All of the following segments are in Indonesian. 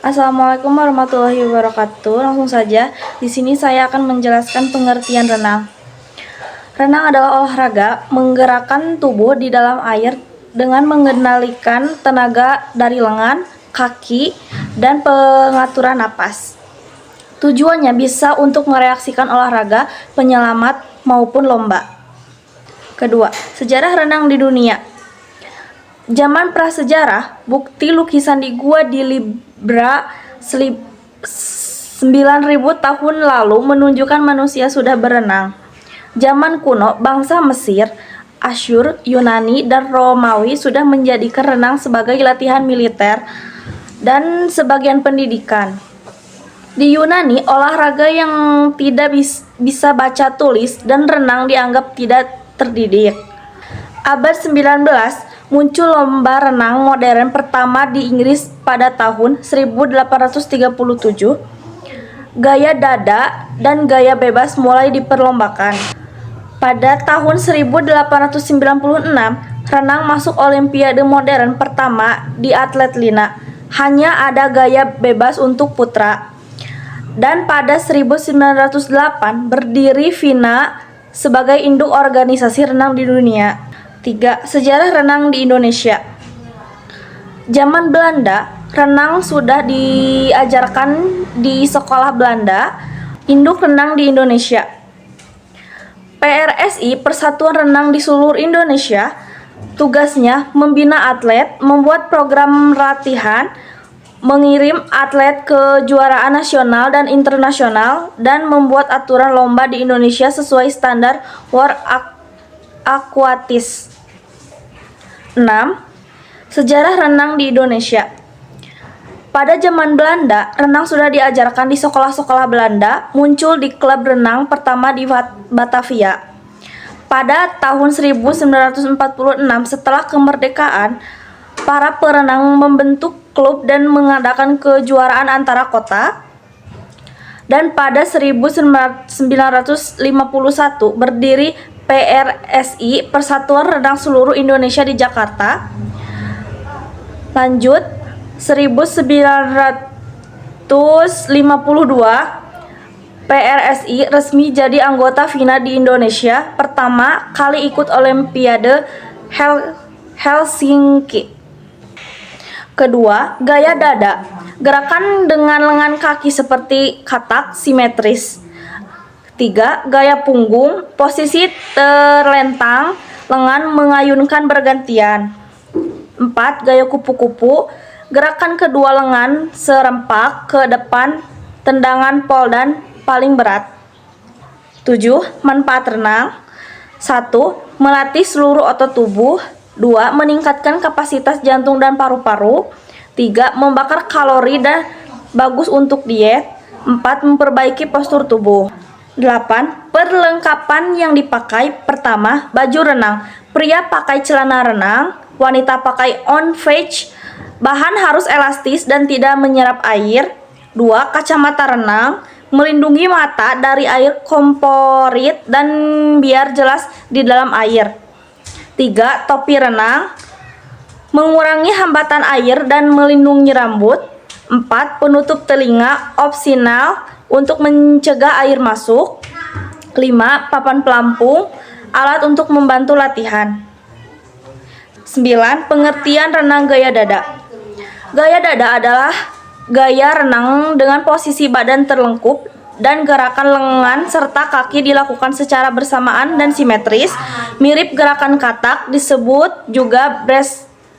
Assalamualaikum warahmatullahi wabarakatuh. Langsung saja, di sini saya akan menjelaskan pengertian renang. Renang adalah olahraga menggerakkan tubuh di dalam air dengan mengendalikan tenaga dari lengan, kaki, dan pengaturan napas. Tujuannya bisa untuk mereaksikan olahraga, penyelamat, maupun lomba. Kedua, sejarah renang di dunia. Zaman prasejarah, bukti lukisan di gua di Libra 9.000 tahun lalu menunjukkan manusia sudah berenang. Zaman kuno, bangsa Mesir, Asyur, Yunani, dan Romawi sudah menjadikan renang sebagai latihan militer dan sebagian pendidikan. Di Yunani, olahraga yang tidak bisa baca tulis dan renang dianggap tidak terdidik. Abad 19, muncul lomba renang modern pertama di Inggris pada tahun 1837. Gaya dada dan gaya bebas mulai diperlombakan. Pada tahun 1896, renang masuk Olimpiade modern pertama di Atletlina. Hanya ada gaya bebas untuk putra. Dan pada 1908 berdiri FINA sebagai induk organisasi renang di dunia. 3. Sejarah renang di Indonesia. Zaman Belanda, renang sudah diajarkan di sekolah Belanda. Induk renang di Indonesia. PRSI, Persatuan Renang di seluruh Indonesia, tugasnya membina atlet, membuat program latihan, mengirim atlet ke kejuaraan nasional dan internasional, dan membuat aturan lomba di Indonesia sesuai standar World Aquatics. 6. Sejarah renang di Indonesia. Pada zaman Belanda, renang sudah diajarkan di sekolah-sekolah Belanda, muncul di klub renang pertama di Batavia. Pada tahun 1946, setelah kemerdekaan, para perenang membentuk klub dan mengadakan kejuaraan antara kota. Dan pada 1951 berdiri PRSI, Persatuan Renang Seluruh Indonesia di Jakarta. Lanjut, 1952 PRSI resmi jadi anggota FINA di Indonesia, pertama kali ikut Olimpiade Helsinki. Kedua, gaya dada. Gerakan dengan lengan kaki seperti katak simetris. 3. Gaya punggung. Posisi terlentang, lengan mengayunkan bergantian. 4. Gaya kupu-kupu. Gerakan kedua lengan serempak ke depan, tendangan pol dan paling berat. 7. Manfaat renang. 1. Melatih seluruh otot tubuh. 2. Meningkatkan kapasitas jantung dan paru-paru. 3. Membakar kalori dan bagus untuk diet. 4. Memperbaiki postur tubuh. 8. Perlengkapan yang dipakai. Pertama, baju renang. Pria pakai celana renang, wanita pakai on-face. Bahan harus elastis dan tidak menyerap air. 2. Kacamata renang, melindungi mata dari air komporit dan biar jelas di dalam air. 3. Topi renang, mengurangi hambatan air dan melindungi rambut. 4. Penutup telinga, opsional untuk mencegah air masuk. 5. Papan pelampung, alat untuk membantu latihan. 9. Pengertian renang gaya dada. Gaya dada adalah gaya renang dengan posisi badan terlengkup dan gerakan lengan serta kaki dilakukan secara bersamaan dan simetris, mirip gerakan katak, disebut juga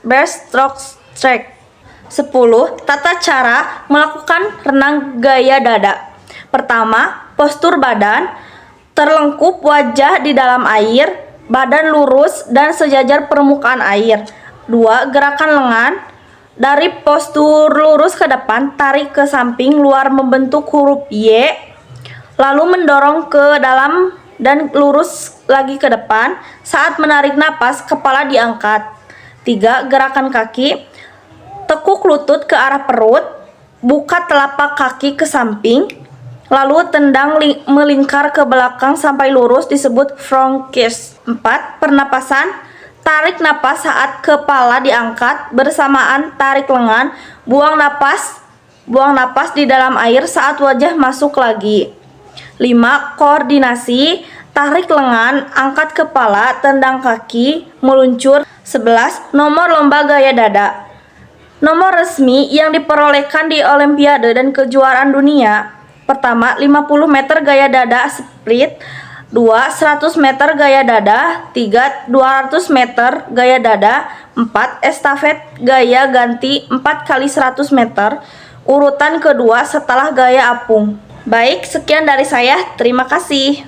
breaststroke. 10. Tata cara melakukan renang gaya dada. Pertama, postur badan terlengkup, wajah di dalam air, badan lurus dan sejajar permukaan air. 2. Gerakan lengan dari postur lurus ke depan, tarik ke samping luar membentuk huruf Y, lalu mendorong ke dalam dan lurus lagi ke depan. Saat menarik napas, kepala diangkat. 3. Gerakan kaki, tekuk lutut ke arah perut, buka telapak kaki ke samping, lalu tendang melingkar ke belakang sampai lurus, disebut front kiss. 4. Pernapasan, tarik napas saat kepala diangkat, bersamaan tarik lengan, buang napas buang napas di dalam air saat wajah masuk lagi. 5. Koordinasi, tarik lengan, angkat kepala, tendang kaki, meluncur. 11. Nomor lomba gaya dada. Nomor resmi yang diperolehkan di Olimpiade dan kejuaraan dunia. Pertama, 50 meter gaya dada split. 2. 100 meter gaya dada. 3. 200 meter gaya dada. 4. Estafet gaya ganti 4 kali 100 meter. Urutan kedua setelah gaya apung. Baik, sekian dari saya. Terima kasih.